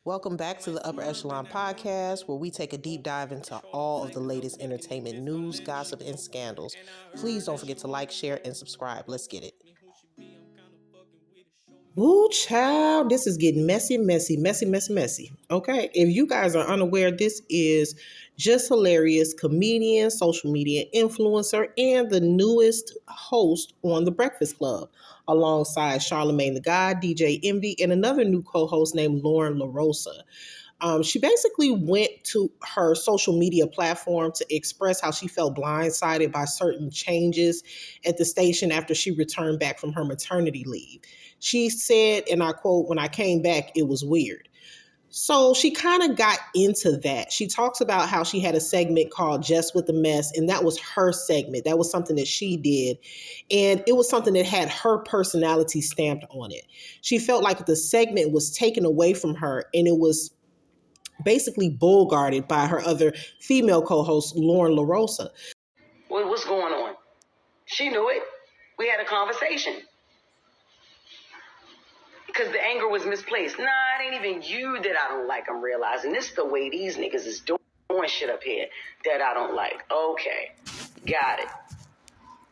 Welcome back to the Upper Echelon Podcast, where we take a deep dive into all of the latest entertainment news, gossip, and scandals. Please don't forget to like, share, and subscribe. Let's get it. Woo, child, this is getting messy. Okay, if you guys are unaware, this is Just Hilarious comedian, social media influencer, and the newest host on The Breakfast Club, alongside Charlamagne the God, DJ Envy, and another new co-host named Lauren LaRosa. She basically went to her social media platform to express how she felt blindsided by certain changes at the station after she returned back from her maternity leave. She said, and I quote, "When I came back, it was weird." So she kind of got into that. She talks about how she had a segment called Jess with the Mess, and that was her segment. That was something that she did. And it was something that had her personality stamped on it. She felt like the segment was taken away from her, and it was basically bull guarded by her other female co-host, Lauren LaRosa. What's going on? She knew it. We had a conversation. Because the anger was misplaced. Nah, it ain't even you that I don't like. I'm realizing this is the way these niggas is doing shit up here that I don't like. Okay, got it.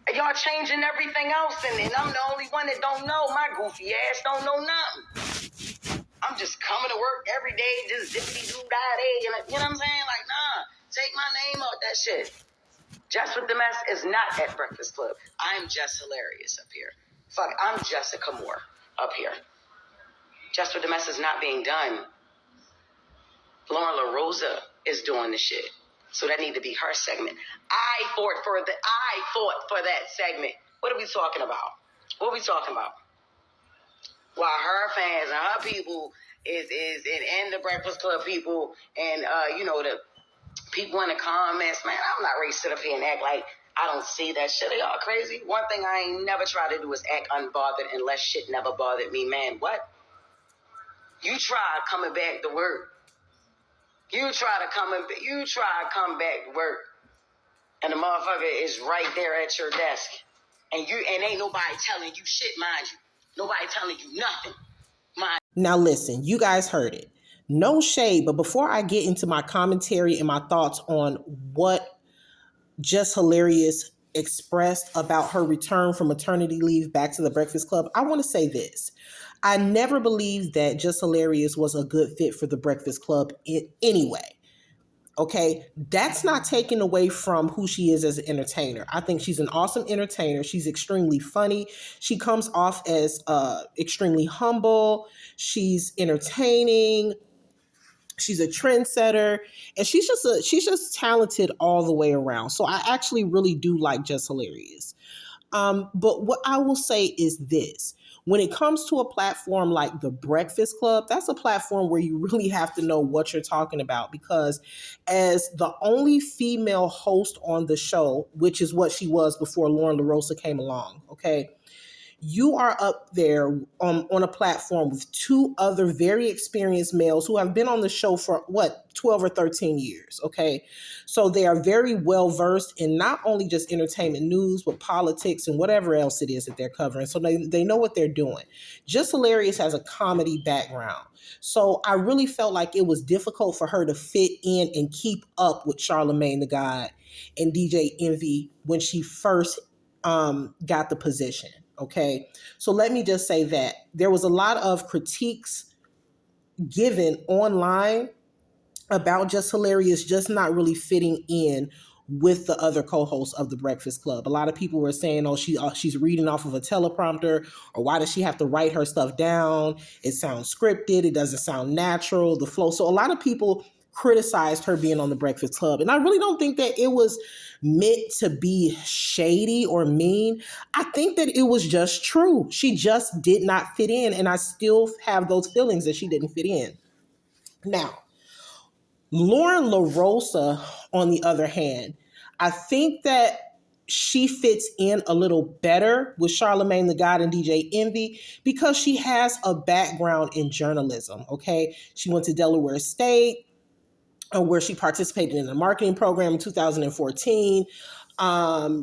And y'all changing everything else, and I'm the only one that don't know. My goofy ass don't know nothing. I'm just coming to work every day, just zippity-doo-dah-day. You know what I'm saying? Like, nah, take my name out that shit. Jess with the Mess is not at Breakfast Club. I'm Jess Hilarious up here. Fuck, I'm Jessica Moore up here. Jess with the Mess is not being done. Lauren LaRosa is doing the shit. So that need to be her segment. I fought for that segment. What are we talking about? What are we talking about? While her fans and her people and the Breakfast Club people and the people in the comments, man, I'm not ready to sit up here and act like I don't see that shit. Are y'all crazy? One thing I ain't never tried to do is act unbothered unless shit never bothered me, man. What? You try coming back to work. You try to come back to work, and the motherfucker is right there at your desk, and ain't nobody telling you shit, mind you. Nobody telling you nothing. Now listen, you guys heard it. No shade, but before I get into my commentary and my thoughts on what Just Hilarious expressed about her return from maternity leave back to the Breakfast Club, I want to say this. I never believed that Just Hilarious was a good fit for the Breakfast Club in any way. Okay, that's not taken away from who she is as an entertainer. I think she's an awesome entertainer. She's extremely funny. She comes off as extremely humble. She's entertaining. She's a trendsetter, and she's just talented all the way around. So I actually really do like Just Hilarious. But what I will say is this. When it comes to a platform like the Breakfast Club, that's a platform where you really have to know what you're talking about, because as the only female host on the show, which is what she was before Lauren LaRosa came along, okay, you are up there on a platform with two other very experienced males who have been on the show for 12 or 13 years. Okay. So they are very well versed in not only just entertainment news, but politics and whatever else it is that they're covering. So they know what they're doing. Just Hilarious has a comedy background. So I really felt like it was difficult for her to fit in and keep up with Charlamagne the God and DJ Envy when she first got the position. Okay. So let me just say that there was a lot of critiques given online about Just Hilarious just not really fitting in with the other co-hosts of the Breakfast Club. A lot of people were saying, "Oh, she's reading off of a teleprompter," or "Why does she have to write her stuff down? It sounds scripted. It doesn't sound natural. The flow." So a lot of people criticized her being on the Breakfast Club, and I really don't think that it was meant to be shady or mean. I think that it was just true. She just did not fit in, and I still have those feelings that she didn't fit in. Now, Lauren LaRosa, on the other hand, I think that she fits in a little better with Charlamagne the God and DJ Envy because she has a background in journalism, okay? She went to Delaware State, where she participated in a marketing program in 2014.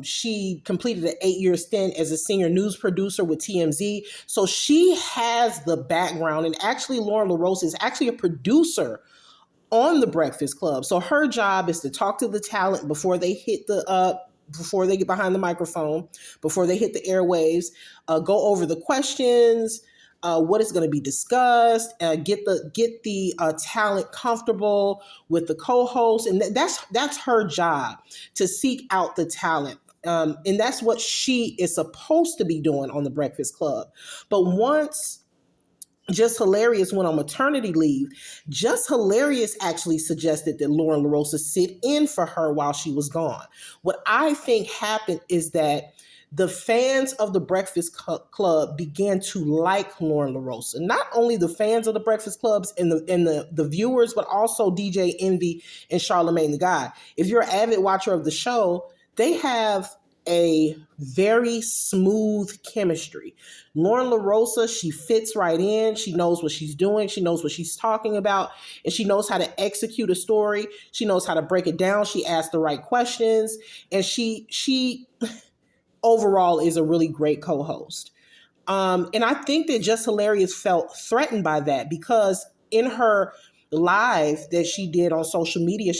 She completed an 8-year stint as a senior news producer with TMZ. So she has the background. And actually, Lauren LaRosa is actually a producer on the Breakfast Club. So her job is to talk to the talent before they get behind the microphone, before they hit the airwaves, go over the questions, what is going to be discussed, get the talent comfortable with the co-host, and that's her job, to seek out the talent. And that's what she is supposed to be doing on the Breakfast Club. But once Just Hilarious went on maternity leave, Just Hilarious actually suggested that Lauren LaRosa sit in for her while she was gone. What I think happened is that the fans of the Breakfast Club began to like Lauren LaRosa. Not only the fans of the Breakfast Clubs and the viewers, but also DJ Envy and Charlamagne the God. If you're an avid watcher of the show, they have a very smooth chemistry. Lauren LaRosa, she fits right in. She knows what she's doing. She knows what she's talking about. And she knows how to execute a story. She knows how to break it down. She asks the right questions. And she overall is a really great co-host. And I think that Just Hilarious felt threatened by that, because in her live that she did on social media,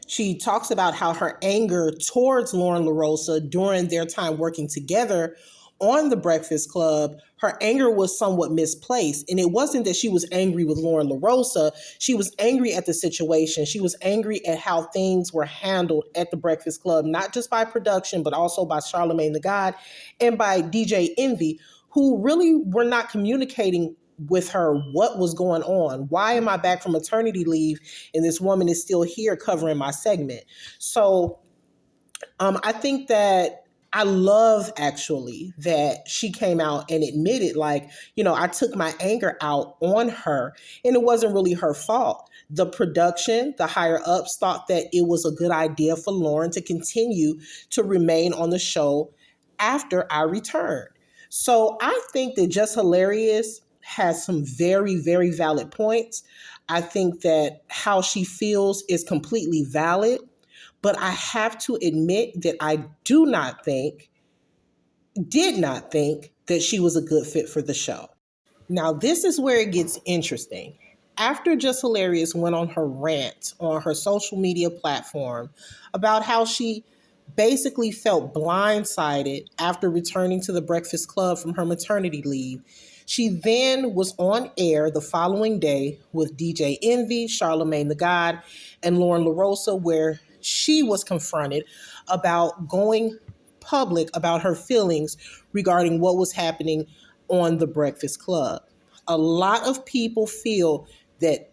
she talks about how her anger towards Lauren LaRosa during their time working together on the Breakfast Club, her anger was somewhat misplaced. And it wasn't that she was angry with Lauren LaRosa. She was angry at the situation. She was angry at how things were handled at the Breakfast Club, not just by production, but also by Charlamagne the God and by DJ Envy, who really were not communicating with her what was going on. Why am I back from maternity leave and this woman is still here covering my segment? So I think that I love actually that she came out and admitted, like, I took my anger out on her and it wasn't really her fault. The production, the higher ups thought that it was a good idea for Lauren to continue to remain on the show after I returned. So I think that Just Hilarious has some very, very valid points. I think that how she feels is completely valid. But I have to admit that I did not think that she was a good fit for the show. Now, this is where it gets interesting. After Just Hilarious went on her rant on her social media platform about how she basically felt blindsided after returning to the Breakfast Club from her maternity leave, she then was on air the following day with DJ Envy, Charlamagne the God, and Lauren LaRosa, where she was confronted about going public about her feelings regarding what was happening on the Breakfast Club. A lot of people feel that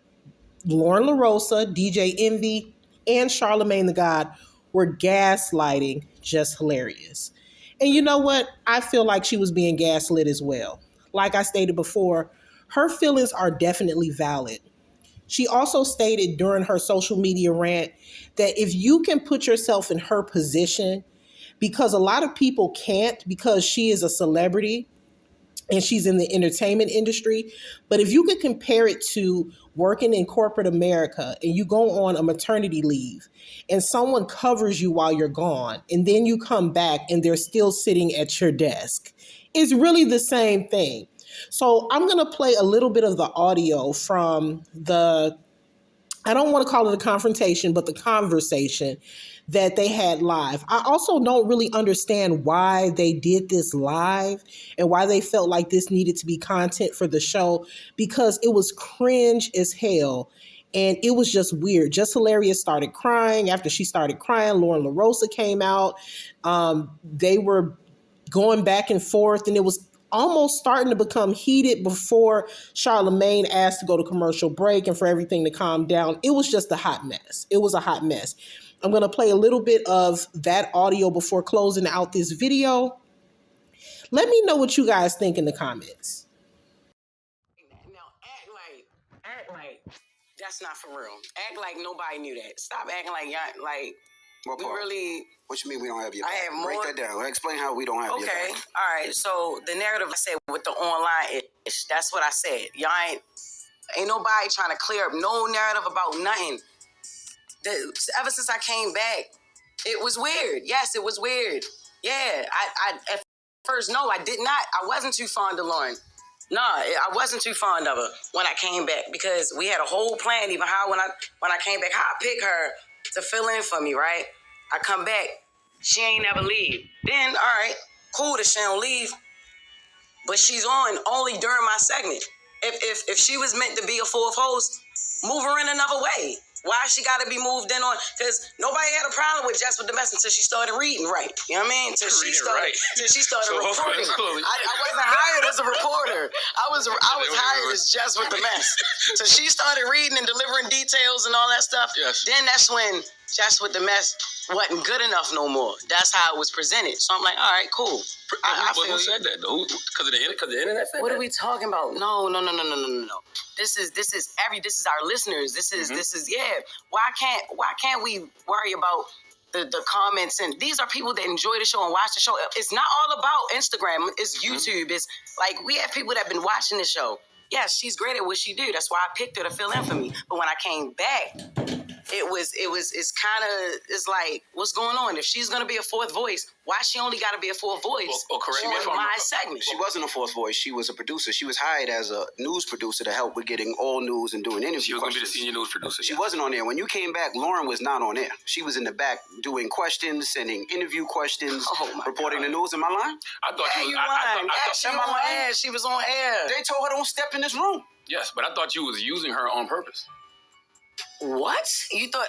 Lauren LaRosa, DJ Envy, and Charlamagne the God were gaslighting Just Hilarious. And you know what? I feel like she was being gaslit as well. Like I stated before, her feelings are definitely valid. She also stated during her social media rant that if you can put yourself in her position, because a lot of people can't, because she is a celebrity and she's in the entertainment industry. But if you could compare it to working in corporate America and you go on a maternity leave and someone covers you while you're gone and then you come back and they're still sitting at your desk, it's really the same thing. So I'm going to play a little bit of the audio from I don't want to call it a confrontation, but the conversation that they had live. I also don't really understand why they did this live and why they felt like this needed to be content for the show, because it was cringe as hell. And it was just weird. Just Hilarious started crying. After she started crying, Lauren LaRosa came out. They were going back and forth, and it was almost starting to become heated before Charlamagne asked to go to commercial break and for everything to calm down. It was just a hot mess. It was a hot mess. I'm going to play a little bit of that audio before closing out this video. Let me know what you guys think in the comments. Now act like that's not for real. Act like nobody knew that. Stop acting like y'all like what part? Really. What you mean we don't have your back? I have more. Break that down. Explain how we don't have your back. Okay. All right. So the narrative I said with the online ish, that's what I said. Y'all ain't nobody trying to clear up no narrative about nothing. Ever since I came back, It was weird. Yes, it was weird. Yeah, I at first, no, I did not. I wasn't too fond of Lauren. No, I wasn't too fond of her when I came back because we had a whole plan. Even how when I came back, how I pick her to fill in for me, right? I come back, she ain't never leave. Then, all right, cool that she don't leave, but she's on only during my segment. If she was meant to be a fourth host, move her in another way. Why she got to be moved in on? Because nobody had a problem with Jess with the mess until she started reading right. You know what I mean? Till she started so reporting. I wasn't hired as a reporter. I was hired as Jess with the mess. So she started reading and delivering details and all that stuff. Yes. Then that's when Jess with the mess wasn't good enough no more. That's how it was presented. So I'm like, all right, cool. Who said that though? Because the internet said what that? are we talking about? No. This is our listeners. This is yeah. Why can't we worry about the comments? And these are people that enjoy the show and watch the show. It's not all about Instagram. It's YouTube. It's like we have people that have been watching the show. Yes, she's great at what she do. That's why I picked her to fill in for me. But when I came back, it's like, what's going on? If she's going to be a fourth voice, why she only got to be a fourth voice correct me if on I'm my wrong. segment? She wasn't a fourth voice. She was a producer. She was hired as a news producer to help with getting all news and doing interviews. She was going to be the senior news producer. She wasn't on there. When you came back, Lauren was not on air. She was in the back doing questions, sending interview questions, reporting the news. Am I lying? I thought Yeah, you was. you I lying. thought, She was on air. She was on air. They told her don't step in this room. yes, but I thought you was using her on purpose. What? You thought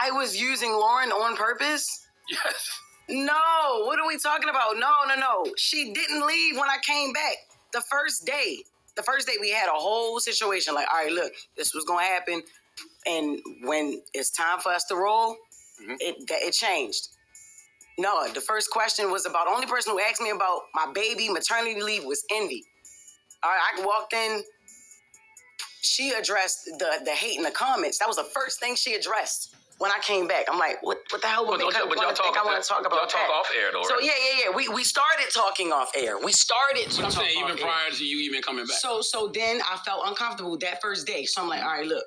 I was using Lauren on purpose? Yes. No. What are we talking about? No. She didn't leave when I came back. The first day we had a whole situation. Like, all right, look, this was going to happen. And when it's time for us to roll, it changed. No, the first question was about, the only person who asked me about my baby maternity leave was Envy. All right, I walked in. She addressed the hate in the comments. That was the first thing she addressed when I came back. I'm like, what the hell would make her want to think I want to talk about that? Y'all talk off air though, So right? yeah. We started talking off air. We started to But I'm talk saying even off air. prior to you even coming back. So then I felt uncomfortable that first day. So I'm like, all right, look.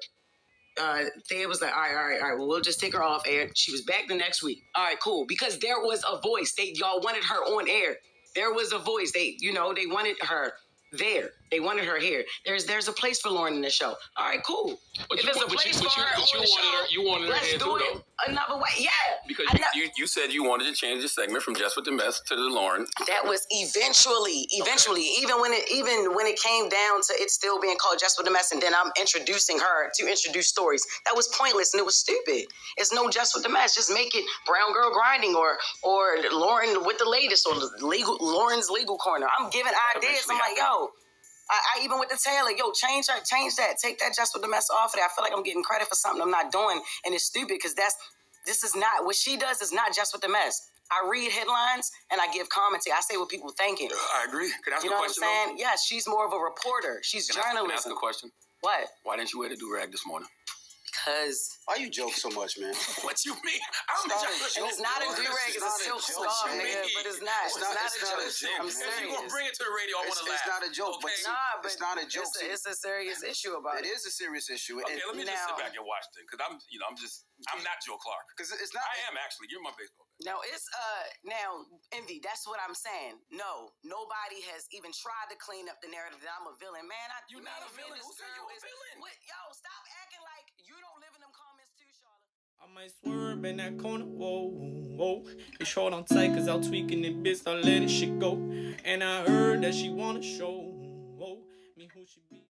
Thea was like, all right. Well, we'll just take her off air. She was back the next week. All right, cool. Because there was a voice. Y'all wanted her on air. There was a voice. They wanted her there. They wanted her here. There's a place for Lauren in the show. All right, cool. But if there's a place for her on the show, you wanted her let's here do too, it though. another way. Yeah. Because you said you wanted to change the segment from Jess with the Mess to the Lauren. That was eventually, even when it came down to it still being called Jess with the Mess, and then I'm introducing her to introduce stories. That was pointless and it was stupid. It's no Jess with the Mess. Just make it Brown Girl Grinding or Lauren with the latest or Lauren's Legal Corner. I'm giving ideas. I'm like, yo. I even with the Taylor, change that, take that Jess with the Mess off of there. I feel like I'm getting credit for something I'm not doing, and it's stupid because this is not what she does. Is not Jess with the Mess. I read headlines and I give commentary. I say what people thinking. I agree. Can I ask you a know question? What I'm saying? Yes, she's more of a reporter. She's journalism. Can I ask a question? What? Why didn't you wear the do-rag this morning? Because. Why you joke so much, man? What you mean? And it's not a do-rag, it's a silk scarf, nigga. But it's not. It's not a joke. I'm serious. If you gonna bring it to the radio, I want to laugh. It's not a joke, okay? but it's not a joke. It's a serious issue about it. It is a serious issue. Okay, let me just sit back and watch it because I'm not Joe Clark. Because it's not. I am actually. You're my baseball. No, it's now Envy. That's what I'm saying. No, nobody has even tried to clean up the narrative that I'm a villain, man. You're not a villain. Who said you a villain? Yo, stop acting like you don't live in them comments too, Charlotte. I might swerve in that corner, whoa. Be short on tight, cause I'm tweaking it, bitch, start letting shit go. And I heard that she wanna show, me who she be.